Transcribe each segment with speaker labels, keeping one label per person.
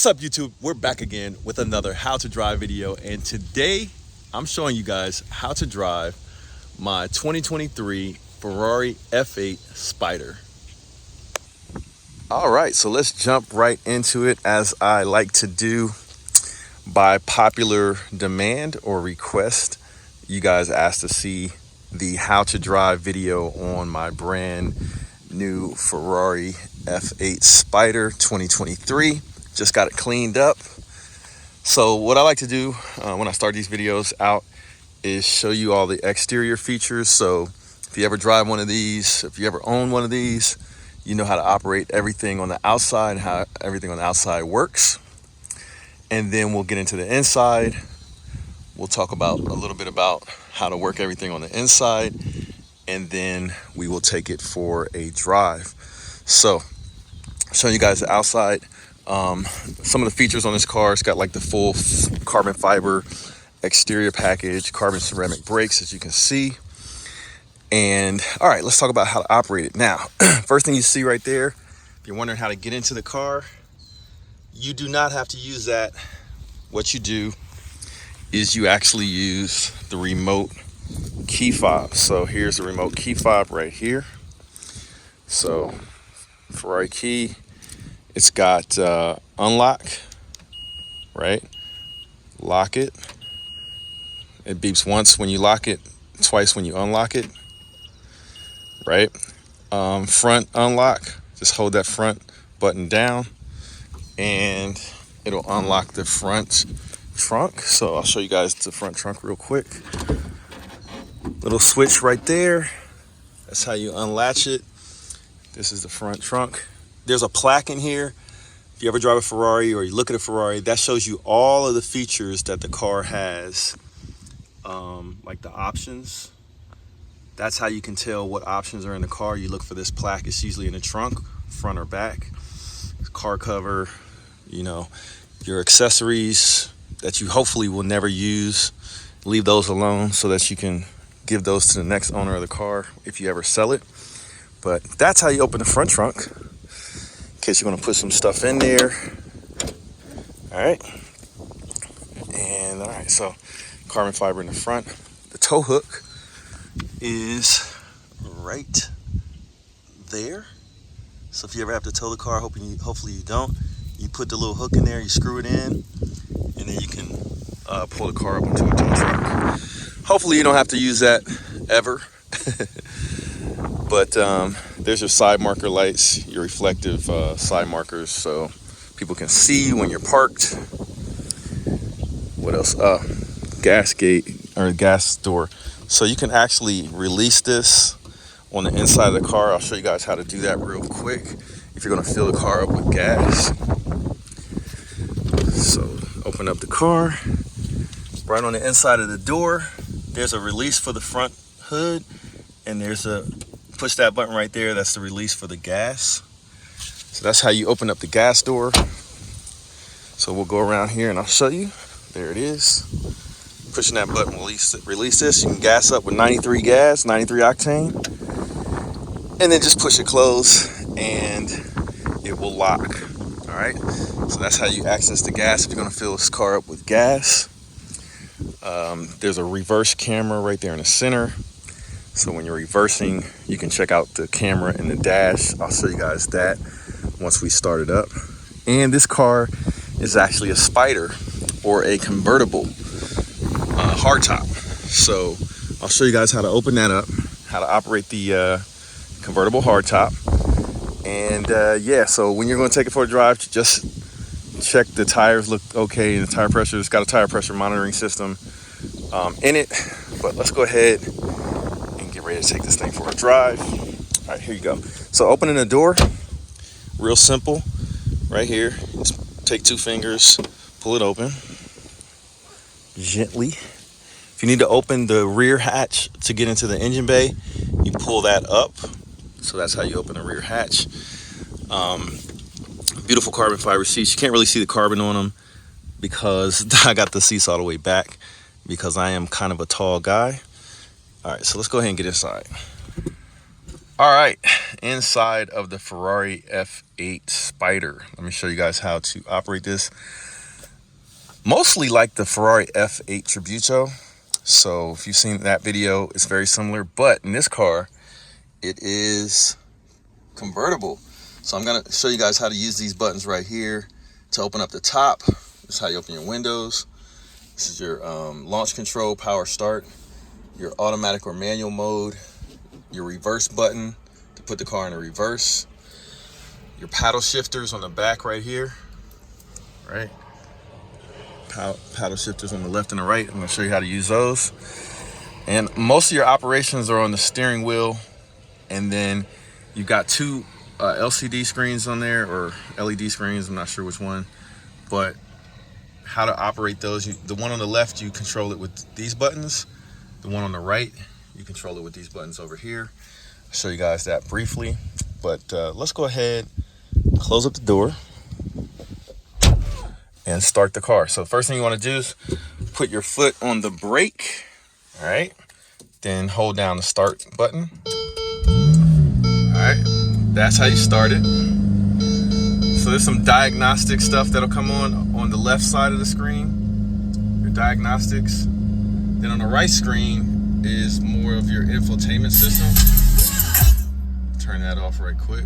Speaker 1: What's up, YouTube? We're back again with another how to drive video, and today I'm showing you guys how to drive my 2023 Ferrari F8 Spider. All right, so let's jump right into it, as I like to do. By popular demand or request, you guys asked to see the how to drive video on my brand new Ferrari F8 Spider 2023. Just got it cleaned up. So what I like to do when I start these videos out is show you all the exterior features. So if you ever drive one of these, if you ever own one of these, you know how to operate everything on the outside, how everything on the outside works. And then we'll get into the inside. We'll talk about a little bit about how to work everything on the inside, and then we will take it for a drive. So showing you guys the outside. Some of the features on this car, it's got like the full carbon fiber exterior package, carbon ceramic brakes, as you can see. And all right, let's talk about how to operate it now. First thing you see right there, if you're wondering how to get into the car, you do not have to use that. What you do is you actually use the remote key fob. So here's the remote key fob right here. So Ferrari key, it's got unlock, right? Lock it. It beeps once when you lock it, twice when you unlock it, right? Front unlock, just hold that front button down and it'll unlock the front trunk. So I'll show you guys the front trunk real quick. Little switch right there. That's how you unlatch it. This is the front trunk. There's a plaque in here. If you ever drive a Ferrari or you look at a Ferrari, that shows you all of the features that the car has, like the options. That's how you can tell what options are in the car. You look for this plaque. It's usually in the trunk, front or back. Car cover, you know, your accessories that you hopefully will never use, leave those alone so that you can give those to the next owner of the car if you ever sell it. But that's how you open the front trunk, in case you're going to put some stuff in there. All right. And all right, so carbon fiber in the front. The tow hook is right there. So if you ever have to tow the car, hopefully you don't, you put the little hook in there, you screw it in, and then you can pull the car up into a tow truck. Hopefully you don't have to use that ever. But there's your side marker lights, your reflective side markers, so people can see when you're parked. What else? Gas gate or gas door. So you can actually release this on the inside of the car. I'll show you guys how to do that real quick if you're going to fill the car up with gas. So open up the car. Right on the inside of the door, there's a release for the front hood, and there's a push that button right there. That's the release for the gas. So that's how you open up the gas door. So we'll go around here and I'll show you. There it is. Pushing that button will release this. You can gas up with 93 gas, 93 octane. And then just push it close and it will lock. All right. So that's how you access the gas if you're going to fill this car up with gas. There's a reverse camera right there in the center. So when you're reversing, you can check out the camera in the dash. I'll show you guys that once we start it up. And this car is actually a Spider, or a convertible hardtop. So I'll show you guys how to open that up, how to operate the convertible hardtop. And yeah, so when you're going to take it for a drive, just check the tires look okay, and the tire pressure. It's got a tire pressure monitoring system in it. But let's go ahead and get ready to take this thing for a drive. All right, here you go. So opening the door, real simple. Right here, just take two fingers, pull it open gently. If you need to open the rear hatch to get into the engine bay, you pull that up. So that's how you open the rear hatch. Beautiful carbon fiber seats. You can't really see the carbon on them because I got the seats all the way back because I am kind of a tall guy. All right, so let's go ahead and get inside. All right, inside of the Ferrari F8 Spider. Let me show you guys how to operate this. Mostly like the Ferrari F8 Tributo. So if you've seen that video, it's very similar, but in this car, it is convertible. So I'm gonna show you guys how to use these buttons right here to open up the top. This is how you open your windows. This is your launch control, power start, your automatic or manual mode, your reverse button to put the car in a reverse, your paddle shifters on the back right here, right? Paddle shifters on the left and the right. I'm going to show you how to use those. And most of your operations are on the steering wheel, and then you've got two LCD screens on there, or LED screens, I'm not sure which one, but how to operate those. The one on the left, you control it with these buttons. The one on the right, you control it with these buttons over here. I'll show you guys that briefly, but let's go ahead, close up the door, and start the car. So the first thing you want to do is put your foot on the brake, all right? Then hold down the start button. All right, that's how you start it. So there's some diagnostic stuff that'll come on the left side of the screen, your diagnostics. Then on the right screen is more of your infotainment system. Turn that off right quick.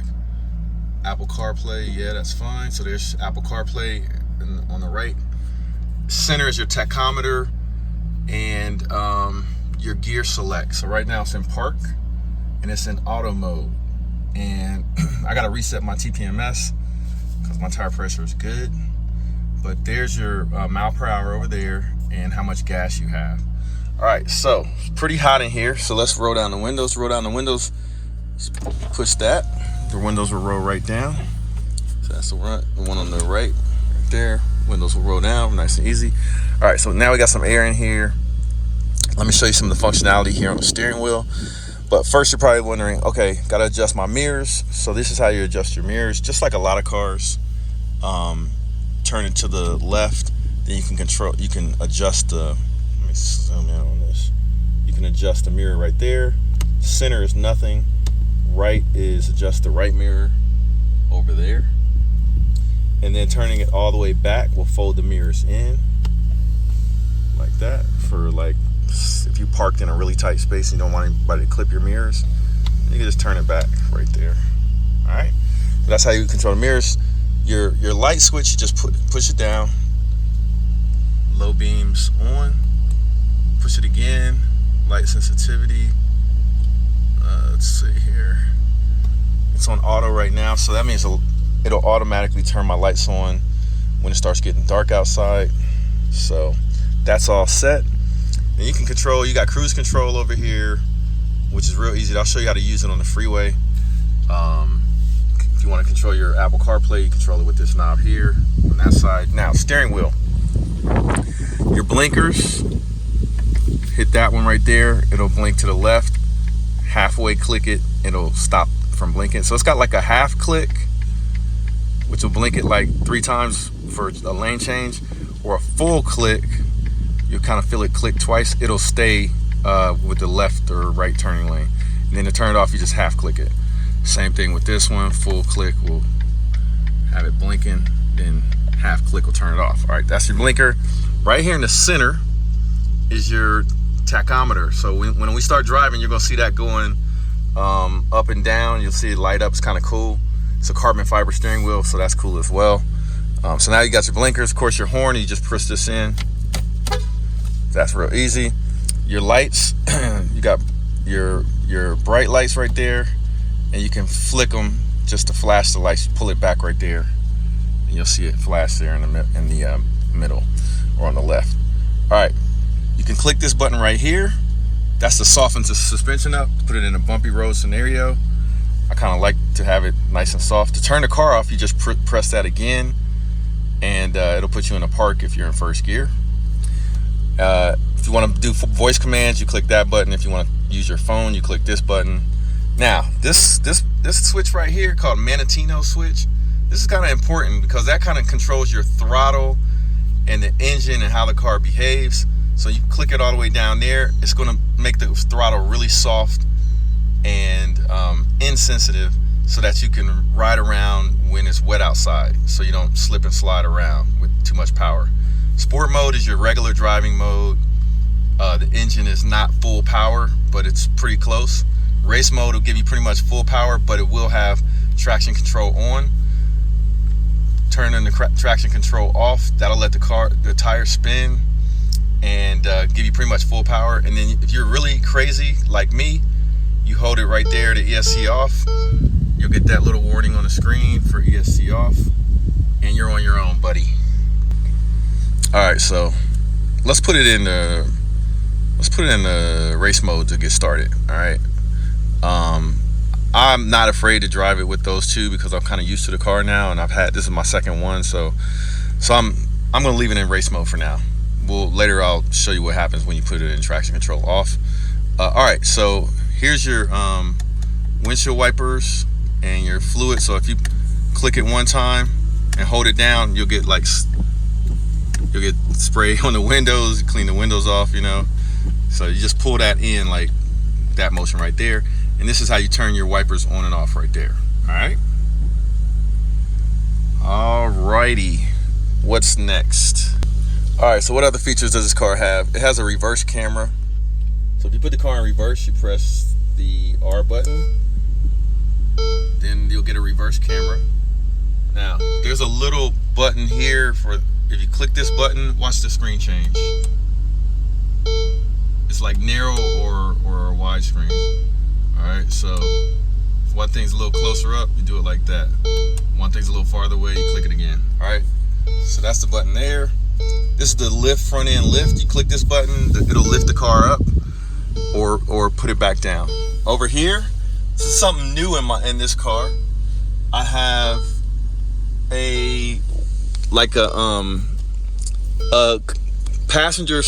Speaker 1: Apple CarPlay, yeah, that's fine. So there's Apple CarPlay on the right. Center is your tachometer and your gear select. So right now it's in park and it's in auto mode. And I gotta reset my TPMS because my tire pressure is good. But there's your mile per hour over there and how much gas you have. All right, so it's pretty hot in here. So let's roll down the windows. Roll down the windows. Just push that. The windows will roll right down. So that's the one on the right there. Windows will roll down, nice and easy. All right, so now we got some air in here. Let me show you some of the functionality here on the steering wheel. But first, you're probably wondering, okay, gotta adjust my mirrors. So this is how you adjust your mirrors. Just like a lot of cars, turn it to the left, then you can adjust the, let me zoom in on this. You can adjust the mirror right there. Center is nothing. Right is adjust the right mirror over there. And then turning it all the way back will fold the mirrors in like that. For like, if you parked in a really tight space and you don't want anybody to clip your mirrors, you can just turn it back right there. All right, so that's how you control the mirrors. Your light switch, you just push it down. Low beams on. Push it again. Light sensitivity. Let's see here. It's on auto right now, so that means it'll automatically turn my lights on when it starts getting dark outside. So that's all set. And you can control, you got cruise control over here, which is real easy. I'll show you how to use it on the freeway. If you want to control your Apple CarPlay, you control it with this knob here on that side. Now, steering wheel. Your blinkers, hit that one right there. It'll blink to the left. Halfway click it, it'll stop from blinking. So it's got like a half click, which will blink it like 3 times for a lane change, or a full click. You'll kind of feel it click twice. It'll stay with the left or right turning lane. And then to turn it off, you just half click it. Same thing with this one. Full click will have it blinking, then half click will turn it off. All right, that's your blinker. Right here in the center is your tachometer. So when we start driving, you're gonna see that going up and down. You'll see it light up. It's kind of cool. It's a carbon fiber steering wheel, so that's cool as well. So now you got your blinkers. Of course, your horn, you just push this in. That's real easy. Your lights, you got your bright lights right there, and you can flick them just to flash the lights. You pull it back right there, and you'll see it flash there in the middle or on the left. All right, you can click this button right here. That's to soften the suspension up, to put it in a bumpy road scenario. I kind of like to have it nice and soft. To turn the car off, you just press that again, and it'll put you in a park if you're in first gear. If you want to do voice commands, you click that button. If you want to use your phone, you click this button. Now, this switch right here called Manatino switch, this is kind of important because that kind of controls your throttle and the engine and how the car behaves. So you click it all the way down there. It's going to make the throttle really soft and insensitive, so that you can ride around when it's wet outside, so you don't slip and slide around with too much power. Sport mode is your regular driving mode. The engine is not full power, but it's pretty close. Race mode will give you pretty much full power, but it will have traction control on. Turning the traction control off, that'll let the tire spin and give you pretty much full power. And then if you're really crazy like me, you hold it right there to ESC off. You'll get that little warning on the screen for ESC off, and you're on your own, buddy. All right, so let's put it in the race mode to get started. All right. I'm not afraid to drive it with those two because I'm kind of used to the car now, and this is my second one, so I'm gonna leave it in race mode for now. Later I'll show you what happens when you put it in traction control off. All right, so here's your windshield wipers and your fluid. So if you click it one time and hold it down, you'll get spray on the windows, clean the windows off, you know. So you just pull that in, like that motion right there, and this is how you turn your wipers on and off right there. All righty, what's next? All right, so what other features does this car have? It has a reverse camera. So if you put the car in reverse, you press the R button, then you'll get a reverse camera. Now there's a little button here for, if you click this button, watch the screen change. It's like narrow or a wide screen. All right, so if one thing's a little closer up, you do it like that. One thing's a little farther away, you click it again. All right, so that's the button there. This is the lift, front end lift. You click this button, it'll lift the car up or put it back down. Over here, this is something new in this car. I have a passenger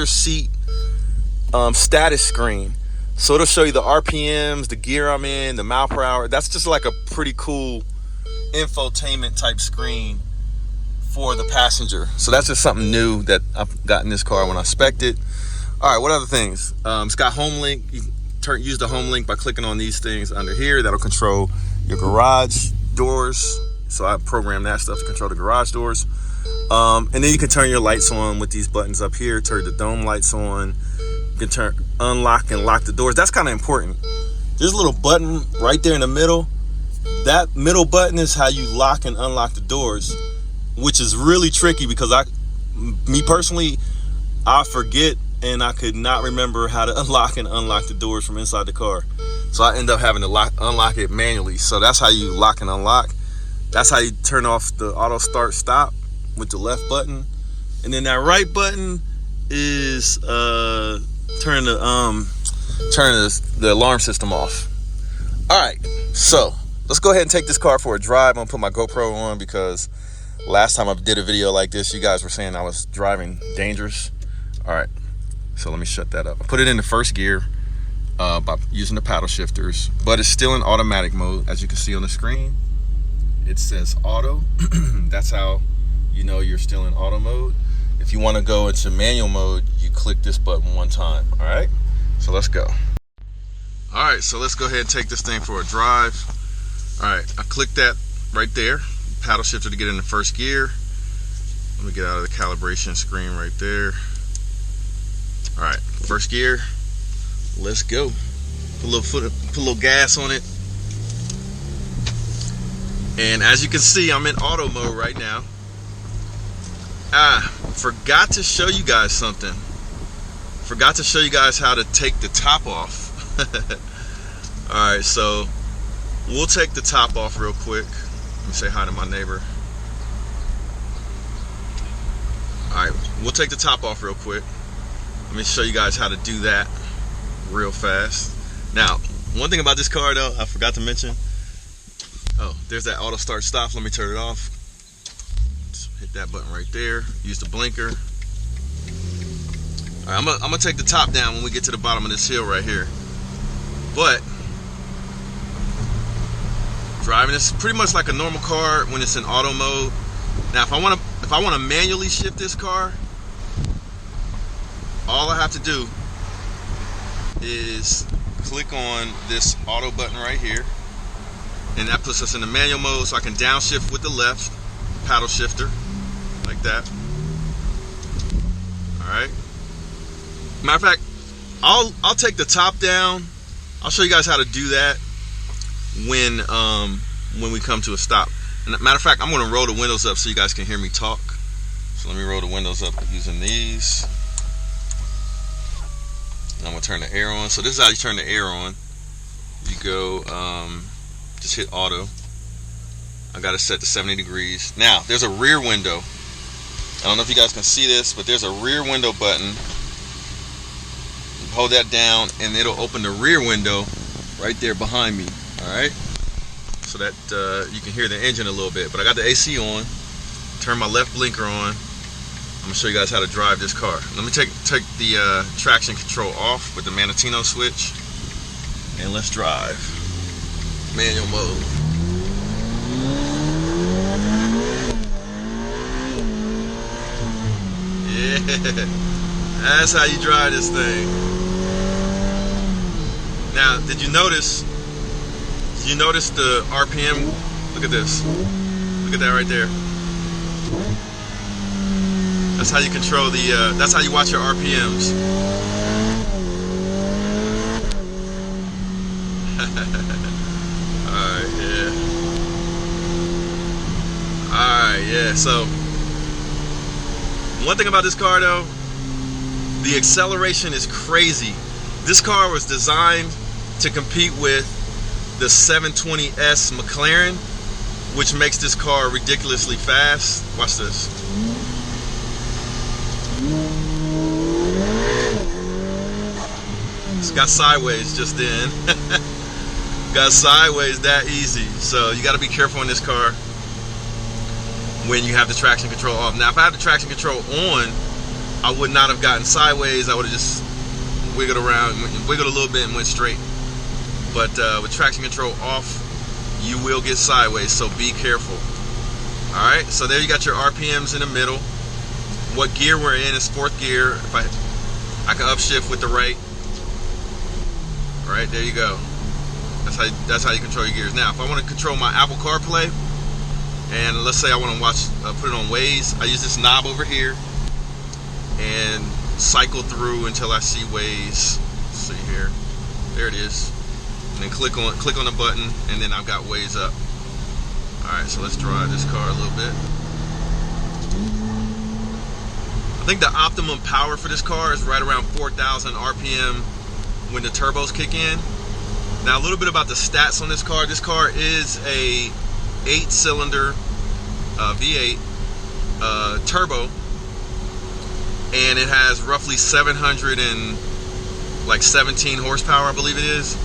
Speaker 1: seat status screen. So it'll show you the RPMs, the gear I'm in, the mile per hour. That's just like a pretty cool infotainment type screen for the passenger. So that's just something new that I've got in this car when I spec'd it. All right, what other things? It's got home link. You can use the home link by clicking on these things under here. That'll control your garage doors. So I programmed that stuff to control the garage doors. And then you can turn your lights on with these buttons up here. Turn the dome lights on. You can unlock and lock the doors. That's kind of important. There's a little button right there in the middle. That middle button is how you lock and unlock the doors, which is really tricky because me personally, I forget and I could not remember how to unlock and unlock the doors from inside the car. So I end up having to unlock it manually. So that's how you lock and unlock. That's how you turn off the auto start stop with the left button. And then that right button is turn the alarm system off. All right, so let's go ahead and take this car for a drive. I'm gonna put my GoPro on because last time I did a video like this, you guys were saying I was driving dangerous. All right, so let me shut that up. I put it in the first gear by using the paddle shifters, but it's still in automatic mode. As you can see on the screen, it says auto. That's how you know you're still in auto mode. If you want to go into manual mode, you click this button one time. All right, so let's go. All right, so let's go ahead and take this thing for a drive. All right, I clicked that right there, paddle shifter to get in the first gear. Let me get out of the calibration screen right there. All right, first gear, let's go. Put a little gas on it. And as you can see, I'm in auto mode right now. Forgot to show you guys something. Forgot to show you guys how to take the top off. All right, so we'll take the top off real quick. Let me say hi to my neighbor. All right, we'll take the top off real quick. Let me show you guys how to do that real fast. Now, one thing about this car though, I forgot to mention. Oh, there's that auto start stop. Let me turn it off. Just hit that button right there. Use the blinker. All right, I'm gonna take the top down when we get to the bottom of this hill right here. But driving is pretty much like a normal car when it's in auto mode. Now, if I want to manually shift this car, all I have to do is click on this auto button right here, and that puts us in the manual mode, so I can downshift with the left paddle shifter like that. Alright. Matter of fact, I'll take the top down. I'll show you guys how to do that when we come to a stop. And matter of fact, I'm going to roll the windows up so you guys can hear me talk. So let me roll the windows up using these. And I'm going to turn the air on. So this is how you turn the air on. You go, just hit auto. I got it set to 70 degrees. Now, there's a rear window. I don't know if you guys can see this, but there's a rear window button. You hold that down and it'll open the rear window right there behind me. Alright? So that you can hear the engine a little bit. But I got the AC on. Turn my left blinker on. I'm going to show you guys how to drive this car. Let me take the traction control off with the Manatino switch. And let's drive. Manual mode. Yeah, that's how you drive this thing. Now, did you notice the RPM? Look at this. Look at that right there. That's how you control the, that's how you watch your RPMs. Alright, yeah. Alright, yeah, so one thing about this car though, the acceleration is crazy. This car was designed to compete with the 720S McLaren, which makes this car ridiculously fast. Watch this. It's got sideways just then. Got sideways that easy. So you got to be careful in this car when you have the traction control off. Now, if I had the traction control on, I would not have gotten sideways. I would have just wiggled around, wiggled a little bit and went straight. But with traction control off, you will get sideways, so be careful. Alright, so there you got your RPMs in the middle. What gear we're in is 4th gear. If I can upshift with the right. Alright, there you go. That's how you control your gears. Now, if I want to control my Apple CarPlay, and let's say I want to watch, put it on Waze, I use this knob over here and cycle through until I see Waze. Let's see here. There it is. And then click on the button, and then I've got Waze up. Alright, so let's drive this car a little bit. I think the optimum power for this car is right around 4,000 RPM when the turbos kick in. Now, a little bit about the stats on this car. This car is a 8-cylinder V8 turbo, and it has roughly 717 horsepower, I believe it is.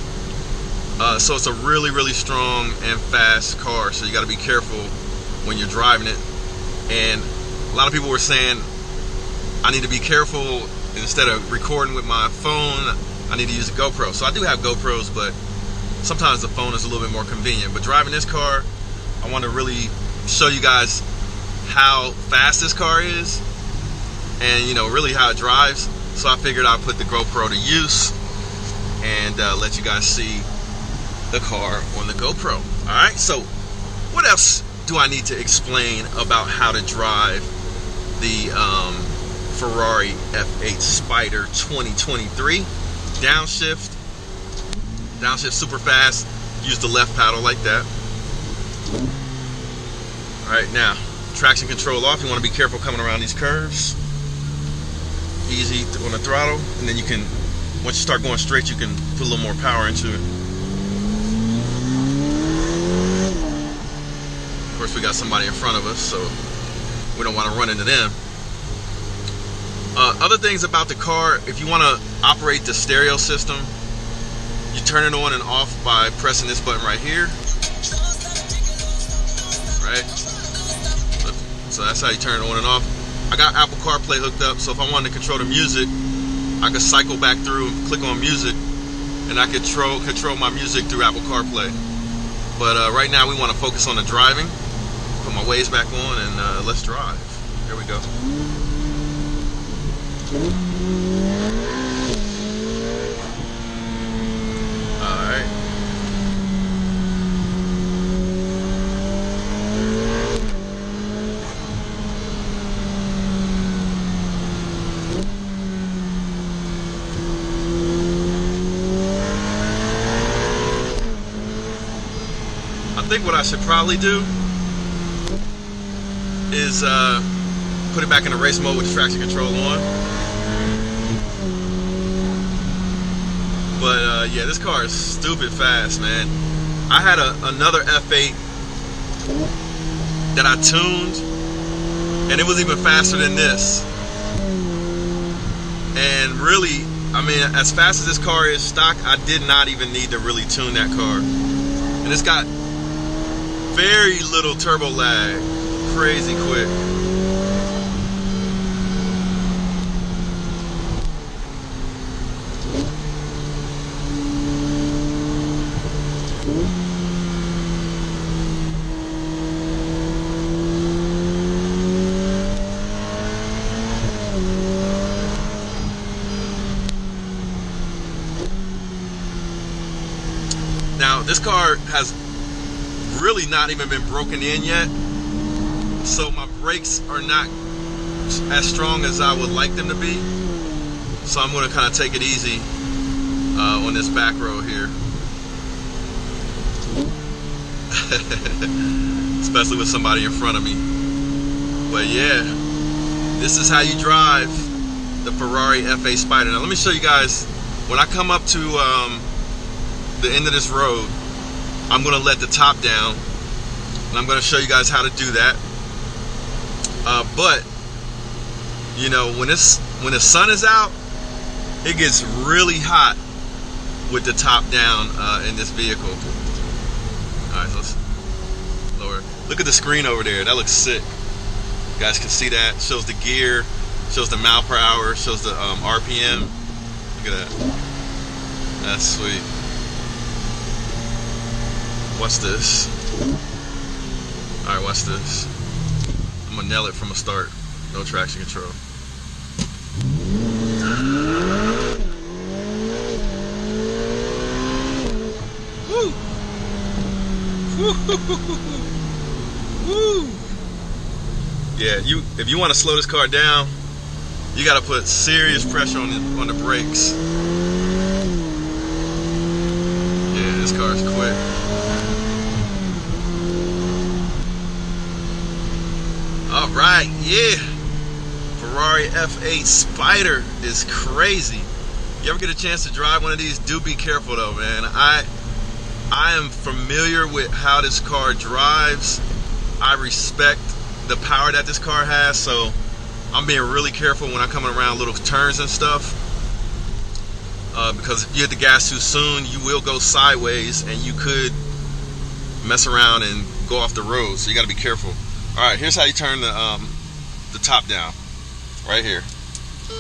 Speaker 1: So it's a really, really strong and fast car, so you got to be careful when you're driving it. And a lot of people were saying I need to be careful, instead of recording with my phone, I need to use a GoPro. So I do have GoPros, but sometimes the phone is a little bit more convenient. But driving this car, I want to really show you guys how fast this car is, and really how it drives. So I figured I'd put the GoPro to use and let you guys see the car on the GoPro. Alright, so what else do I need to explain about how to drive the Ferrari F8 Spider 2023? Downshift super fast. Use the left paddle like that. Alright, now traction control off. You want to be careful coming around these curves. Easy on the throttle, and then you can, once you start going straight, you can put a little more power into it. Of course, we got somebody in front of us, so we don't want to run into them. Other things about the car, if you want to operate the stereo system, you turn it on and off by pressing this button right here. Right? So that's how you turn it on and off. I got Apple CarPlay hooked up, so if I wanted to control the music, I could cycle back through and click on music, and I could control my music through Apple CarPlay. But right now we want to focus on the driving. Put my Waze back on and let's drive. Here we go. think what I should probably do is put it back in the race mode with traction control on. But yeah, this car is stupid fast, man. I had another F8 that I tuned, and it was even faster than this. And really, I mean, as fast as this car is stock, I did not even need to really tune that car. And it's got very little turbo lag, crazy quick. Now, this car has really not even been broken in yet, so my brakes are not as strong as I would like them to be. So I'm going to kind of take it easy on this back road here. Especially with somebody in front of me. But yeah, this is how you drive the Ferrari F8 Spider. Now let me show you guys, when I come up to the end of this road, I'm gonna let the top down, and I'm gonna show you guys how to do that. But you know, when the sun is out, it gets really hot with the top down in this vehicle. All right, so let's lower. Look at the screen over there. That looks sick. You guys can see that. Shows the gear, shows the mile per hour, shows the RPM. Look at that. That's sweet. Watch this. Alright, watch this. I'm gonna nail it from the start. No traction control. Woo! Woo! Yeah, if you want to slow this car down, you gotta put serious pressure on the brakes. Yeah, this car is quick. All right, yeah. Ferrari F8 Spider is crazy. You ever get a chance to drive one of these, do be careful though, man. I am familiar with how this car drives. I respect the power that this car has, so I'm being really careful when I'm coming around little turns and stuff. Because if you hit the gas too soon, you will go sideways and you could mess around and go off the road, so you gotta be careful. Alright, here's how you turn the top down. Right here.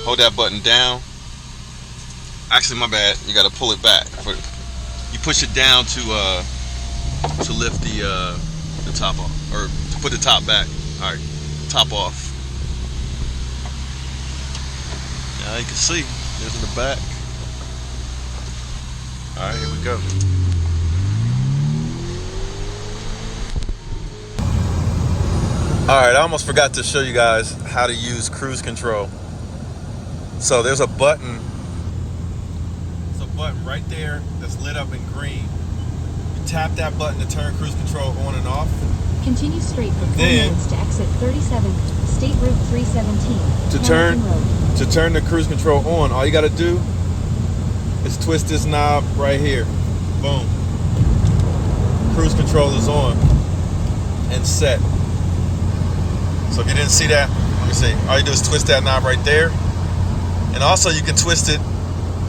Speaker 1: Hold that button down. Actually, my bad. You gotta pull it back. You push it down to lift the top off, or to put the top back. Alright, top off. Now you can see, there's in the back. Alright, here we go. Alright, I almost forgot to show you guys how to use cruise control. So there's a button. There's a button right there that's lit up in green. You tap that button to turn cruise control on and off.
Speaker 2: Continue straight for 4 minutes to exit 37, State Route 317.
Speaker 1: To turn the cruise control on, all you gotta do is twist this knob right here. Boom. Cruise control is on and set. So if you didn't see that, let me see. All you do is twist that knob right there, and also you can twist it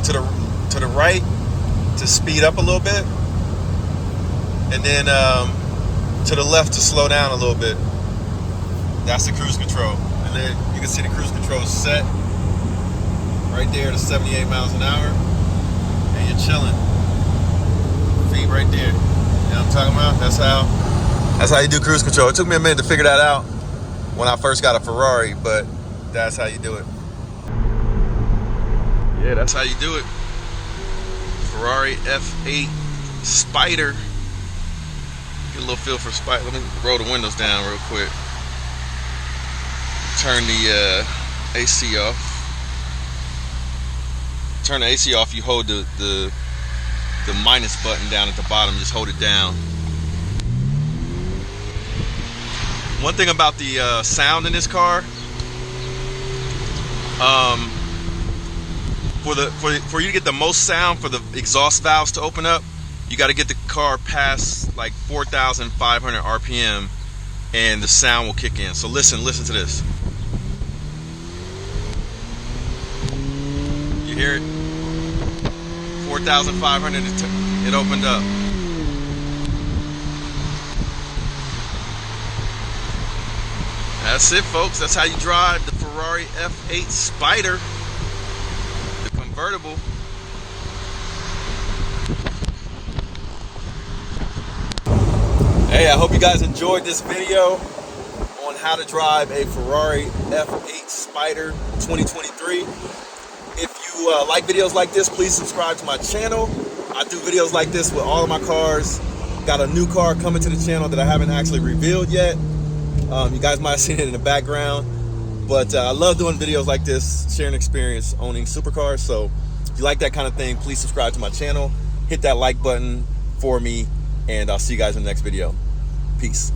Speaker 1: to the right to speed up a little bit, and then to the left to slow down a little bit. That's the cruise control, and then you can see the cruise control is set right there to 78 miles an hour, and you're chilling. Feet right there. You know what I'm talking about? That's how you do cruise control. It took me a minute to figure that out when I first got a Ferrari, but that's how you do it. Yeah, that's how you do it. Ferrari F8 Spider. Get a little feel for Spider. Let me roll the windows down real quick. Turn the AC off. Turn the AC off, you hold the minus button down at the bottom, just hold it down. One thing about the sound in this car, for you to get the most sound for the exhaust valves to open up, you got to get the car past like 4,500 RPM, and the sound will kick in. So listen to this. You hear it? 4,500. It opened up. That's it, folks. That's how you drive the Ferrari F8 Spider, the convertible. Hey, I hope you guys enjoyed this video on how to drive a Ferrari F8 Spider 2023. If you like videos like this, please subscribe to my channel. I do videos like this with all of my cars. Got a new car coming to the channel that I haven't actually revealed yet. You guys might have seen it in the background, but I love doing videos like this, sharing experience owning supercars. So if you like that kind of thing, please subscribe to my channel, hit that like button for me, and I'll see you guys in the next video. Peace.